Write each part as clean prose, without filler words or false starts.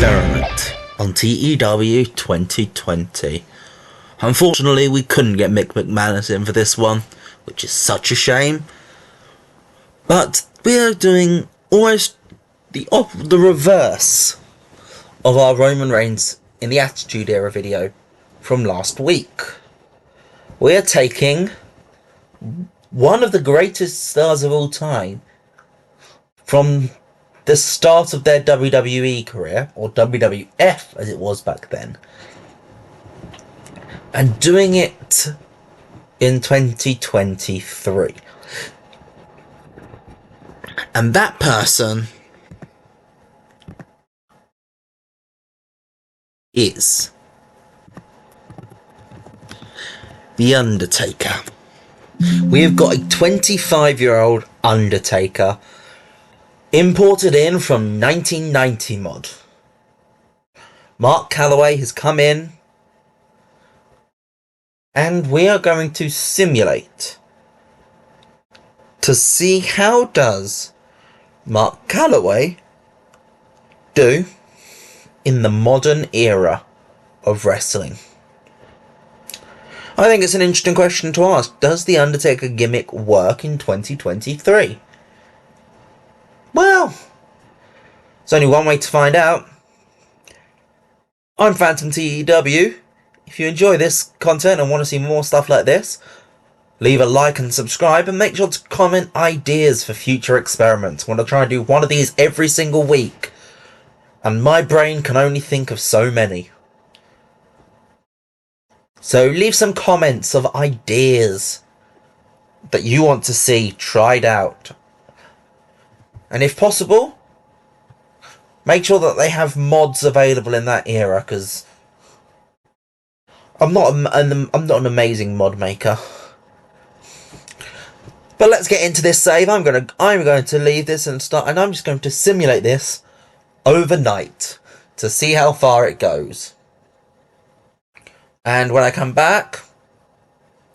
experiment on TEW 2020. Unfortunately, we couldn't get Mick McManus in for this one, which is such a shame. But we are doing almost the reverse of our Roman Reigns in the Attitude Era video from last week. We are taking one of the greatest stars of all time from the start of their WWE career, or WWF as it was back then, and doing it in 2023. And that person is The Undertaker. We have got a 25-year-old Undertaker imported in from 1990 mod. Mark Calloway has come in, and we are going to simulate to see how does Mark Calloway do in the modern era of wrestling. I think it's an interesting question to ask. Does the Undertaker gimmick work in 2023? Well, there's only one way to find out. I'm Phantom TEW. If you enjoy this content and want to see more stuff like this, leave a like and subscribe, and make sure to comment ideas for future experiments. I want to try and do one of these every single week, and my brain can only think of so many. So leave some comments of ideas that you want to see tried out. And if possible, make sure that they have mods available in that era, because I'm not an amazing mod maker. But let's get into this save. I'm going to leave this and start, and I'm just going to simulate this overnight to see how far it goes. And when I come back,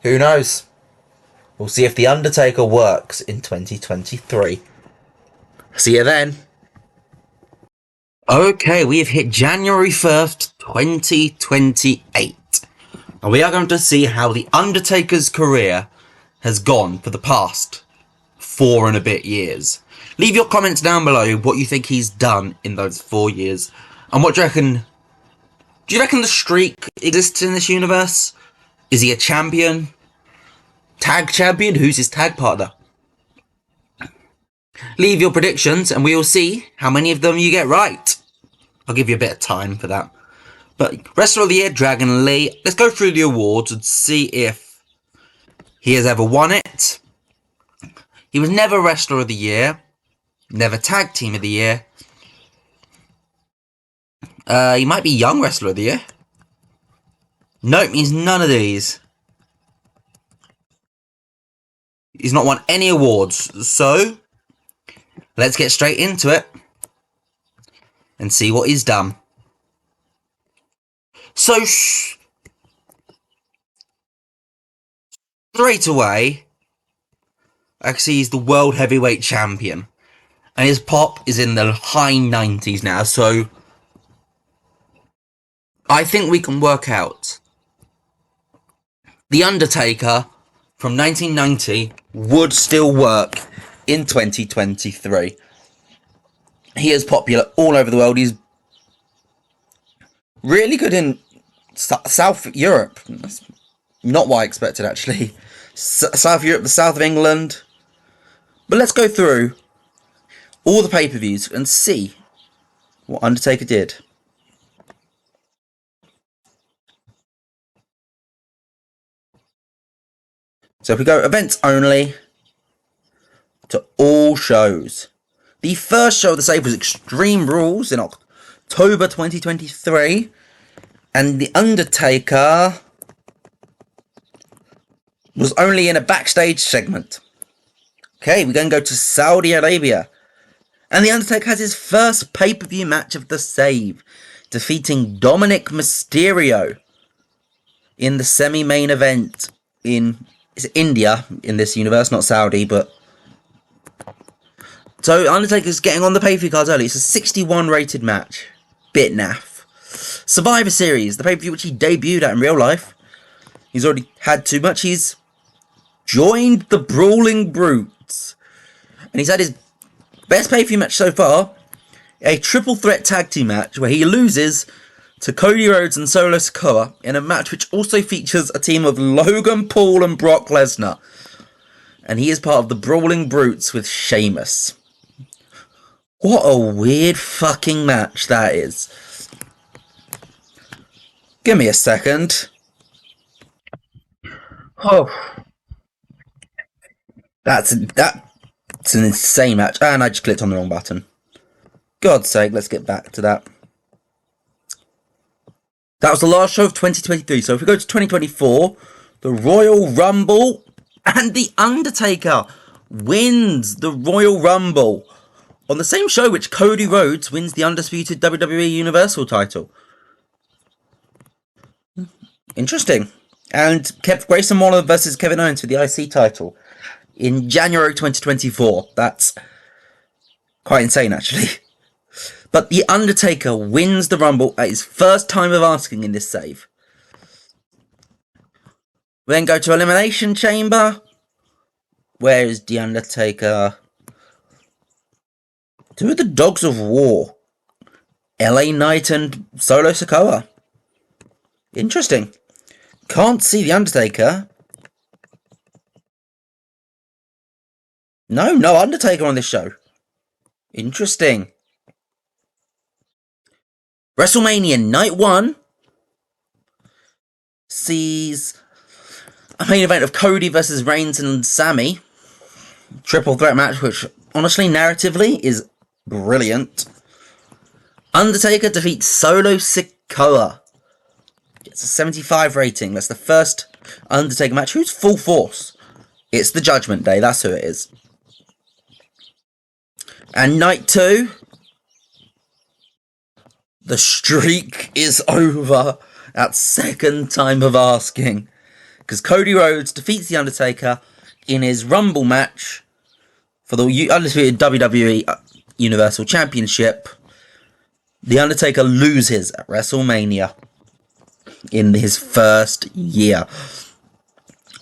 who knows? We'll see if The Undertaker works in 2023. See you then. Okay, we have hit January 1st, 2028. And we are going to see how The Undertaker's career has gone for the past 4 and a bit years. Leave your comments down below what you think he's done in those 4 years. And what do you reckon? Do you reckon the streak exists in this universe? Is he a champion? Tag champion? Who's his tag partner? Leave your predictions and we will see how many of them you get right. I'll give you a bit of time for that. But Wrestler of the Year, Dragon Lee. Let's go through the awards and see if he has ever won it. He was never Wrestler of the Year. Never Tag Team of the Year. He might be Young Wrestler of the Year. Nope, he's none of these. He's not won any awards. So, let's get straight into it and see what he's done. So, straight away, I can see he's the World Heavyweight Champion. And his pop is in the high 90s now, so I think we can work out. The Undertaker from 1990 would still work in 2023. He is popular all over the world. He's really good in South Europe. That's not what I expected, actually. South Europe, the south of England. But let's go through all the pay-per-views and see what Undertaker did. So if we go events only to all shows. The first show of the save was Extreme Rules in October 2023. And The Undertaker was only in a backstage segment. Okay, we're going to go to Saudi Arabia. And The Undertaker has his first pay-per-view match of the save, defeating Dominic Mysterio in the semi-main event in India, in this universe, not Saudi, but So Undertaker's getting on the pay-per-view cards early. It's a 61 rated match. bit naff. Survivor Series, the pay-per-view which he debuted at in real life. He's already had too much. He's joined the Brawling Brutes. And he's had his best pay-per-view match so far. A triple threat tag team match where he loses to Cody Rhodes and Solo Sikoa in a match which also features a team of Logan Paul and Brock Lesnar. And he is part of the Brawling Brutes with Sheamus. What a weird fucking match that is. Give me a second. Oh. That's an insane match. And I just clicked on the wrong button. God's sake, let's get back to that. That was the last show of 2023. So if we go to 2024, the Royal Rumble and The Undertaker wins the Royal Rumble on the same show which Cody Rhodes wins the undisputed WWE Universal title. Interesting. And Grayson Waller versus Kevin Owens for the IC title in January 2024. That's quite insane, actually. But The Undertaker wins the Rumble at his first time of asking in this save. We then go to Elimination Chamber. Where is The Undertaker? Two of the Dogs of War. LA Knight and Solo Sikoa. Interesting. Can't see The Undertaker. No Undertaker on this show. Interesting. WrestleMania Night 1 sees a main event of Cody versus Reigns and Sami. Triple threat match, which honestly, narratively, is brilliant. Undertaker defeats Solo Sikoa. Gets a 75 rating. That's the first Undertaker match. Who's Full Force? It's the Judgment Day. That's who it is. And Night 2... the streak is over at second time of asking. Because Cody Rhodes defeats The Undertaker in his Rumble match for the undisputed WWE Universal Championship. The Undertaker loses at WrestleMania in his first year.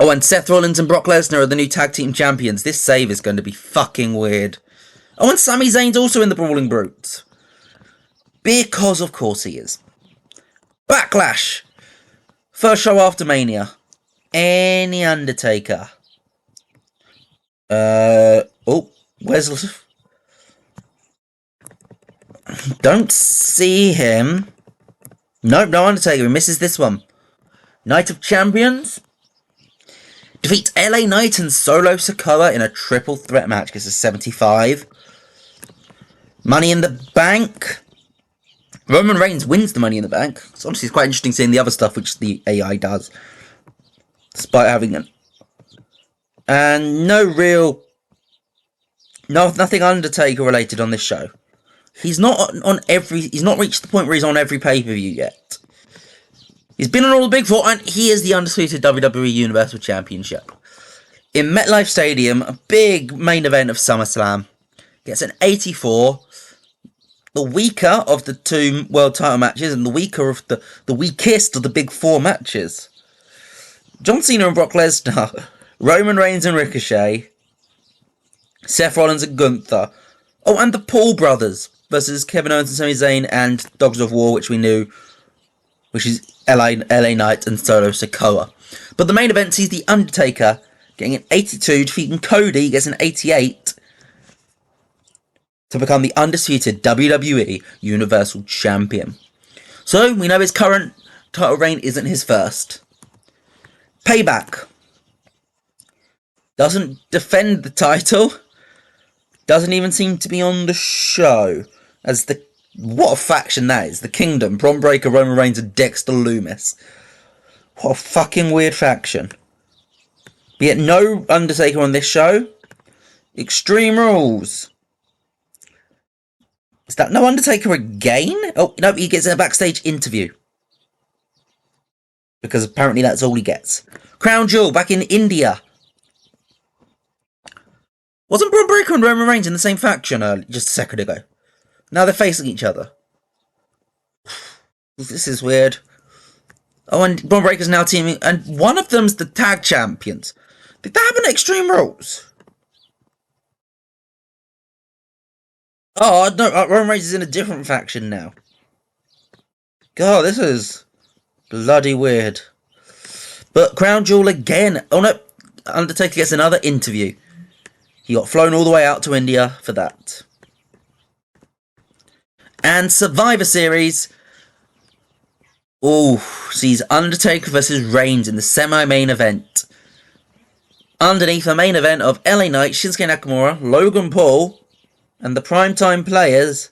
Oh, and Seth Rollins and Brock Lesnar are the new tag team champions. This save is going to be fucking weird. Oh, and Sami Zayn's also in the Brawling Brutes. Because, of course, he is. Backlash. First show after Mania. Any Undertaker. Where's... Don't see him. Nope, no Undertaker. He misses this one. Night of Champions. Defeats LA Knight and Solo Sikoa in a triple threat match. Gets a 75. Money in the Bank. Roman Reigns wins the Money in the Bank. So honestly, it's quite interesting seeing the other stuff which the AI does. Despite having an... And nothing Undertaker related on this show. He's not reached the point where he's on every pay-per-view yet. He's been on all the big four, and he is the undisputed WWE Universal Championship. In MetLife Stadium, a big main event of SummerSlam. Gets an 84. The weaker of the two world title matches, and the weaker of the weakest of the big four matches. John Cena and Brock Lesnar, Roman Reigns and Ricochet, Seth Rollins and Gunther. Oh, and the Paul brothers versus Kevin Owens and Sami Zayn and Dogs of War, which we knew, which is LA Knight and Solo Sikoa. But the main event sees The Undertaker getting an 82, defeating Cody, gets an 88, to become the undisputed WWE Universal Champion. So, we know his current title reign isn't his first. Payback. Doesn't defend the title. Doesn't even seem to be on the show. What a faction that is. The Kingdom, Bron Breakker, Roman Reigns and Dexter Lumis. What a fucking weird faction. But yet no Undertaker on this show. Extreme Rules. Is that no Undertaker again? Oh, no, he gets a backstage interview. Because apparently that's all he gets. Crown Jewel, back in India. Wasn't Bron Breakker and Roman Reigns in the same faction just a second ago? Now they're facing each other. This is weird. Oh, and Braun Breaker's now teaming, and one of them's the tag champions. Did that happen at Extreme Rules? Oh, no, Roman Reigns is in a different faction now. God, this is bloody weird. But Crown Jewel again. Oh no, Undertaker gets another interview. He got flown all the way out to India for that. And Survivor Series. Oh, sees Undertaker versus Reigns in the semi-main event. Underneath the main event of LA Knight, Shinsuke Nakamura, Logan Paul, and the primetime players,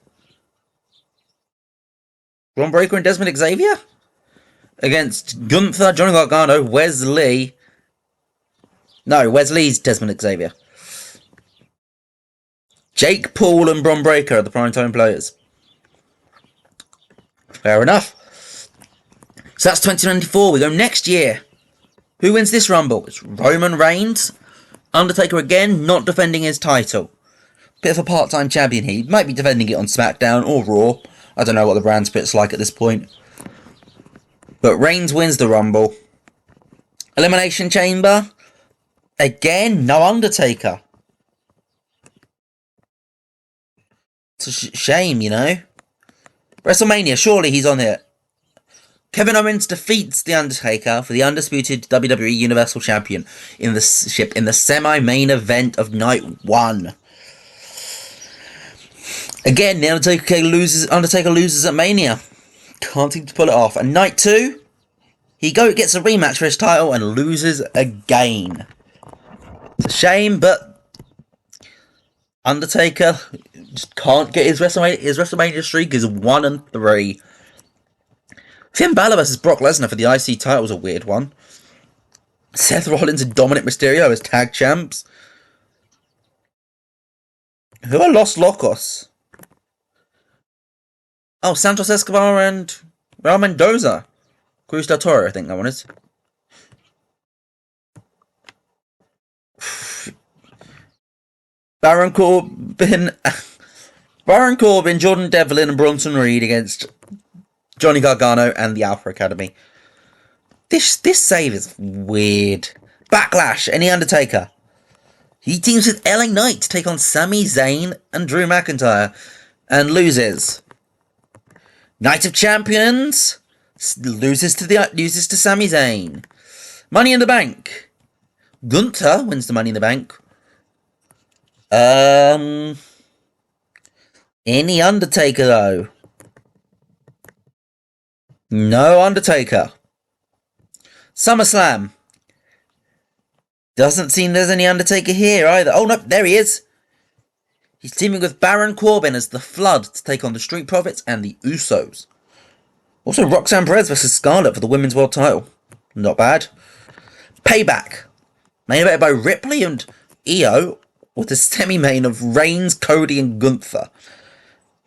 Braun Breaker and Desmond Xavier, against Gunther, Johnny Gargano, Wesley. No, Wesley's Desmond Xavier. Jake Paul and Braun Breaker are the primetime players. Fair enough. So that's 2094. We go next year. Who wins this Rumble? It's Roman Reigns. Undertaker again, not defending his title. Bit of a part-time champion here. He might be defending it on SmackDown or Raw. I don't know what the brand split's like at this point. But Reigns wins the Rumble. Elimination Chamber. Again, no Undertaker. It's a shame, you know. WrestleMania, surely he's on here. Kevin Owens defeats The Undertaker for the undisputed WWE Universal Champion in the semi-main event of Night 1. Again, The Undertaker loses at Mania. Can't seem to pull it off. And Night 2, he gets a rematch for his title and loses again. It's a shame, but Undertaker just can't get his WrestleMania streak is 1-3. Finn Balor versus Brock Lesnar for the IC title was a weird one. Seth Rollins and Dominic Mysterio as tag champs. Who are Los Locos? Oh, Santos Escobar and Raul Mendoza. Cruz del Toro, I think that one is. Baron Corbin, Jordan Devlin, and Bronson Reed against Johnny Gargano and the Alpha Academy. This save is weird. Backlash, any Undertaker. He teams with LA Knight to take on Sami Zayn and Drew McIntyre and loses. Night of Champions loses to Sami Zayn. Money in the Bank. Gunther wins the Money in the Bank. Any Undertaker though? No Undertaker. SummerSlam. Doesn't seem there's any Undertaker here either. Oh no, there he is. He's teaming with Baron Corbin as the Flood to take on the Street Profits and the Usos. Also Roxanne Perez versus Scarlett for the Women's World title. Not bad. Payback. Main event by Ripley and Io with a semi-main of Reigns, Cody and Gunther.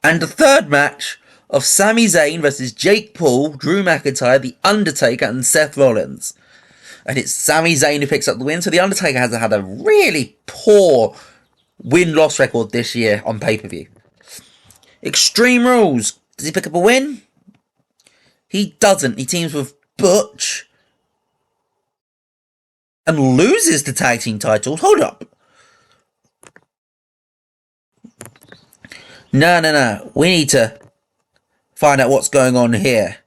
And the third match of Sami Zayn versus Jake Paul, Drew McIntyre, The Undertaker and Seth Rollins. And it's Sami Zayn who picks up the win, so The Undertaker has had a really poor win-loss record this year on pay-per-view. Extreme Rules. Does he pick up a win? He doesn't. He teams with Butch and loses the tag team titles. Hold up. No. We need to find out what's going on here.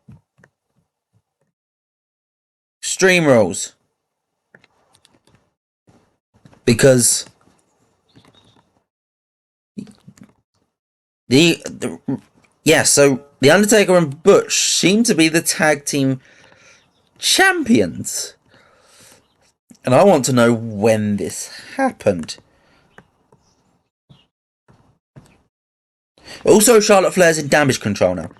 Extreme Rules. Because so The Undertaker and Butch seem to be the tag team champions. And I want to know when this happened. Also, Charlotte Flair's in Damage Control now.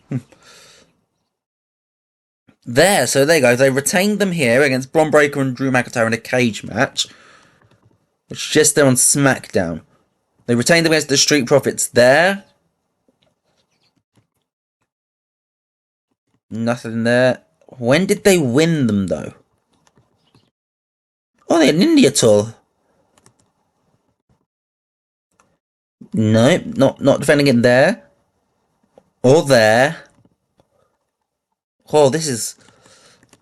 So there you go. They retained them here against Braun Breaker and Drew McIntyre in a cage match. Which is just there on SmackDown. They retained them against the Street Profits there. Nothing there. When did they win them, though? Oh, they had an India tour. No, not defending it there. Or there. Oh, this is...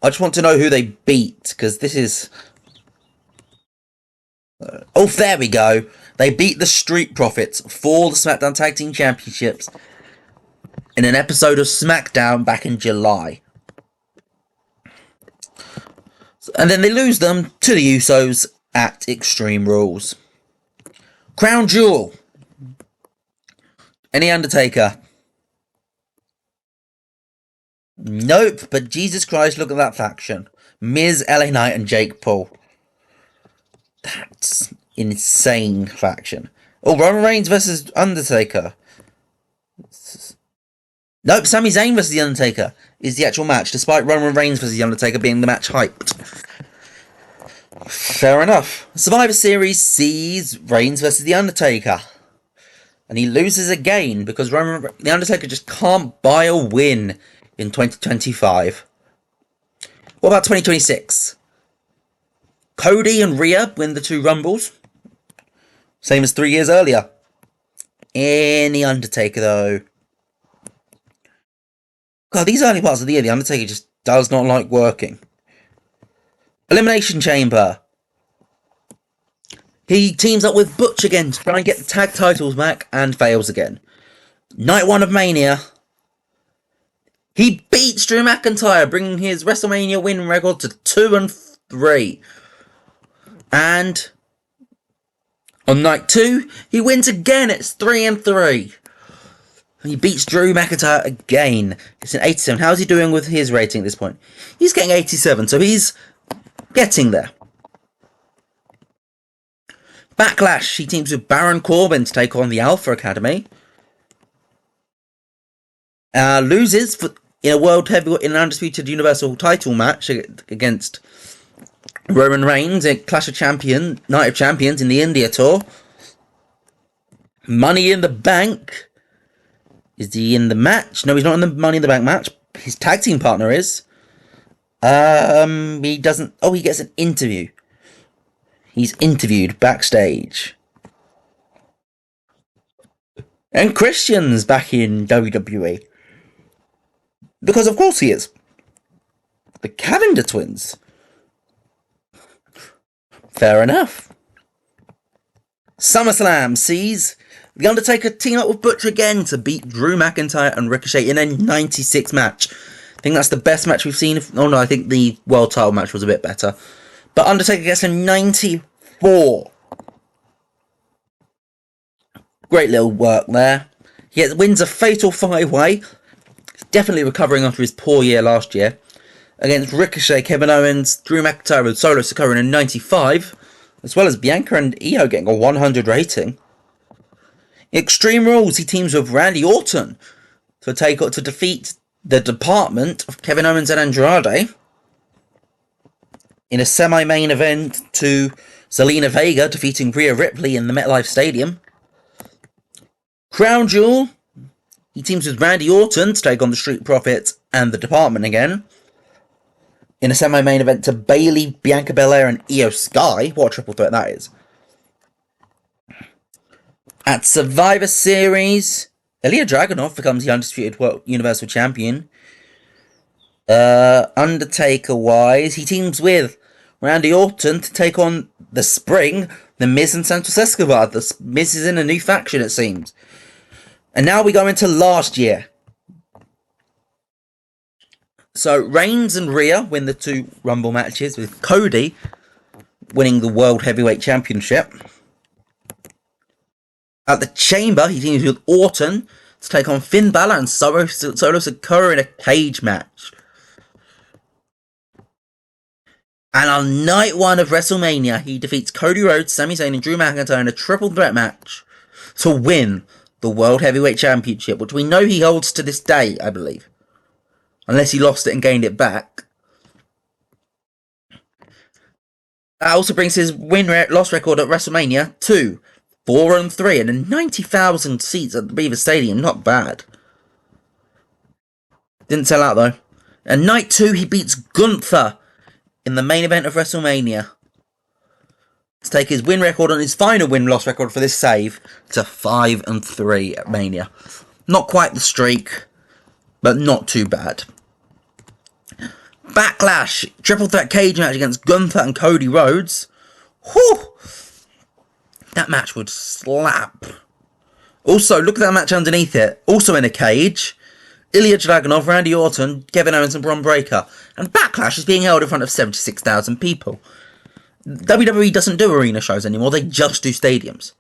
I just want to know who they beat, because this is... oh, there we go. They beat the Street Profits for the SmackDown Tag Team Championships in an episode of SmackDown back in July. And then they lose them to the Usos at Extreme Rules. Crown Jewel. Any Undertaker? Nope, but Jesus Christ, look at that faction. Miz, LA Knight, and Jake Paul. That's insane faction. Oh, Roman Reigns versus Undertaker. Nope, Sami Zayn versus The Undertaker is the actual match, despite Roman Reigns versus The Undertaker being the match hyped. Fair enough. Survivor Series sees Reigns versus The Undertaker. And he loses again because The Undertaker just can't buy a win in 2025. What about 2026? Cody and Rhea win the 2 Rumbles. Same as 3 years earlier. Any Undertaker, though. God, these early parts of the year, The Undertaker just does not like working. Elimination Chamber. He teams up with Butch again to try and get the tag titles back and fails again. Night 1 of Mania. He beats Drew McIntyre, bringing his WrestleMania win record to 2-3. And on night 2, he wins again. It's 3-3. He beats Drew McIntyre again. It's an 87. How's he doing with his rating at this point? He's getting 87, so he's getting there. Backlash. He teams with Baron Corbin to take on the Alpha Academy. Loses in a World Heavyweight in an Undisputed Universal title match against Roman Reigns at Clash of Champions, Night of Champions in the India Tour. Money in the Bank. Is he in the match? No, he's not in the Money in the Bank match. His tag team partner is. He doesn't... oh, he gets an interview. He's interviewed backstage. And Christian's back in WWE. Because of course he is. The Cavender twins. Fair enough. SummerSlam sees The Undertaker team up with Butch again to beat Drew McIntyre and Ricochet in a 96 match. I think that's the best match we've seen. Oh no, I think the world title match was a bit better. But Undertaker gets a 94. Great little work there. He wins a fatal 5-way. He's definitely recovering after his poor year last year. Against Ricochet, Kevin Owens, Drew McIntyre and Solo Sikoa in a 95. As well as Bianca and Io getting a 100 rating. Extreme Rules, he teams with Randy Orton to defeat the Department of Kevin Owens and Andrade. In a semi-main event to Zelina Vega defeating Rhea Ripley in the MetLife Stadium. Crown Jewel, he teams with Randy Orton to take on the Street Profits and the Department again. In a semi-main event to Bayley, Bianca Belair and Io Sky. What a triple threat that is. At Survivor Series, Ilya Dragunov becomes the Undisputed World Universal Champion. Undertaker-wise, he teams with Randy Orton to take on The Spring, The Miz and Santos Escobar. The Miz is in a new faction, it seems. And now we go into last year. So, Reigns and Rhea win the 2 Rumble matches, with Cody winning the World Heavyweight Championship. At the Chamber, he teams with Orton to take on Finn Balor and Solo Sikoa in a cage match. And on night 1 of WrestleMania, he defeats Cody Rhodes, Sami Zayn and Drew McIntyre in a triple threat match to win the World Heavyweight Championship, which we know he holds to this day, I believe. Unless he lost it and gained it back. That also brings his win-loss record at WrestleMania to 4-3 and 90,000 seats at the Beaver Stadium. Not bad. Didn't sell out though. And night 2, he beats Gunther in the main event of WrestleMania to take his win record and his final win-loss record for this save to 5-3 at Mania. Not quite the streak, but not too bad. Backlash, triple threat cage match against Gunther and Cody Rhodes. Whew! That match would slap. Also, look at that match underneath it. Also in a cage, Ilya Dragunov, Randy Orton, Kevin Owens and Bron Breakker. And Backlash is being held in front of 76,000 people. WWE doesn't do arena shows anymore, they just do stadiums.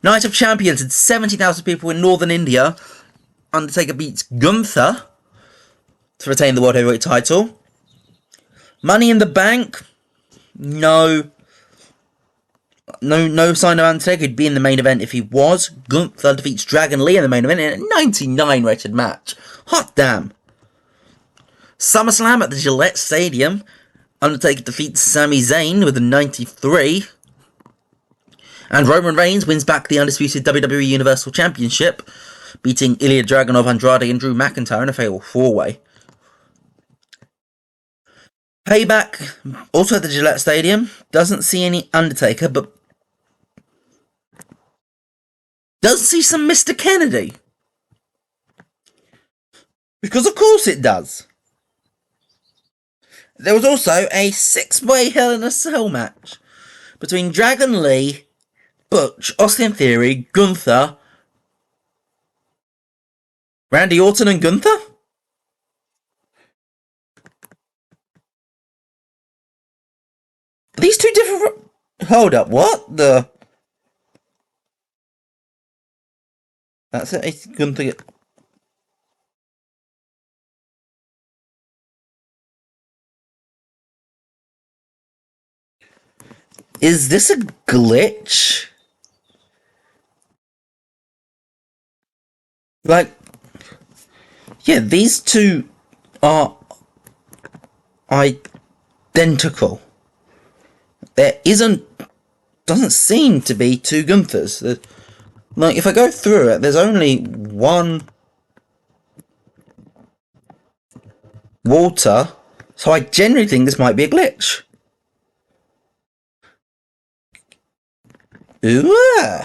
Night of Champions had 70,000 people in Northern India. Undertaker beats Gunther to retain the World Heavyweight title. Money in the Bank, no sign of Undertaker. He'd be in the main event if he was. Gunther defeats Dragon Lee in the main event in a 99 rated match. Hot damn. SummerSlam at the Gillette Stadium. Undertaker defeats Sami Zayn with a 93. And Roman Reigns wins back the undisputed WWE Universal Championship, beating Ilya Dragunov, Andrade and Drew McIntyre in a fatal 4-way. Payback, also at the Gillette Stadium, doesn't see any Undertaker, but does see some Mr. Kennedy. Because of course it does. There was also a 6-way Hell in a Cell match between Dragon Lee, Butch, Austin Theory, Gunther, Randy Orton and Gunther? Are these two different... Hold up, what? That's it, it's Gunther... Is this a glitch? Like, yeah, these two are identical. There doesn't seem to be two Gunthers. Like, if I go through it, there's only one Walter, so I generally think this might be a glitch. Ooh,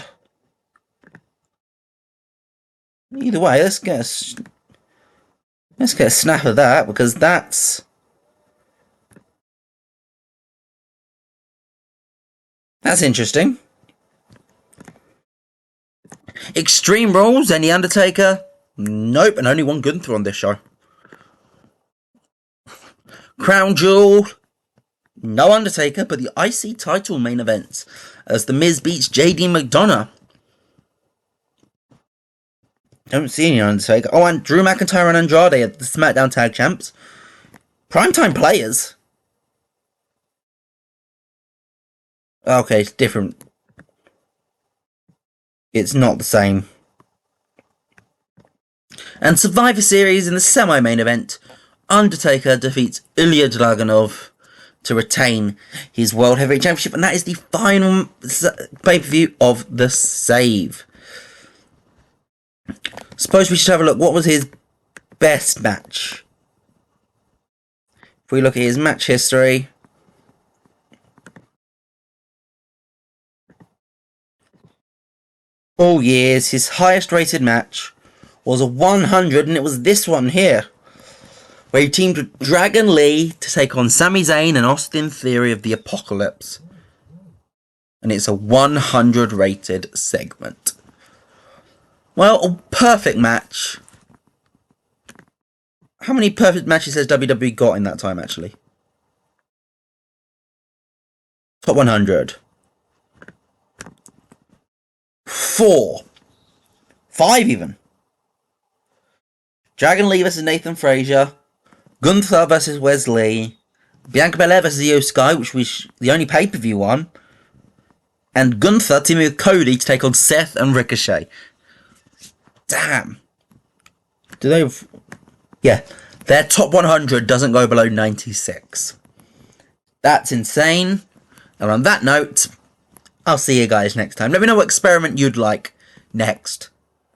either way, let's get a snap of that, because that's interesting. Extreme Rules, any Undertaker? Nope, and only one Gunther on this show. Crown Jewel, no Undertaker, but the IC title main event as The Miz beats JD McDonough. Don't see any Undertaker. Oh, and Drew McIntyre and Andrade are the SmackDown Tag Champs. Primetime players. Okay, it's different. It's not the same. And Survivor Series in the semi-main event, Undertaker defeats Ilya Dragunov to retain his World Heavyweight Championship, and that is the final pay-per-view of the save. Suppose we should have a look. What was his best match? If we look at his match history, all years, his highest rated match was a 100, and it was this one here, where he teamed with Dragon Lee to take on Sami Zayn and Austin Theory of the Apocalypse. And it's a 100 rated segment. Well, a perfect match. How many perfect matches has WWE got in that time, actually? Top 100. 4. 5 even. Dragon Lee versus Nathan Frazier. Gunther versus Wesley. Bianca Belair versus Io Sky, which was the only pay-per-view one. And Gunther teaming with Cody to take on Seth and Ricochet. Damn. Do they... Yeah. Their top 100 doesn't go below 96. That's insane. And on that note, I'll see you guys next time. Let me know what experiment you'd like next.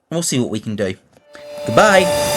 And we'll see what we can do. Goodbye.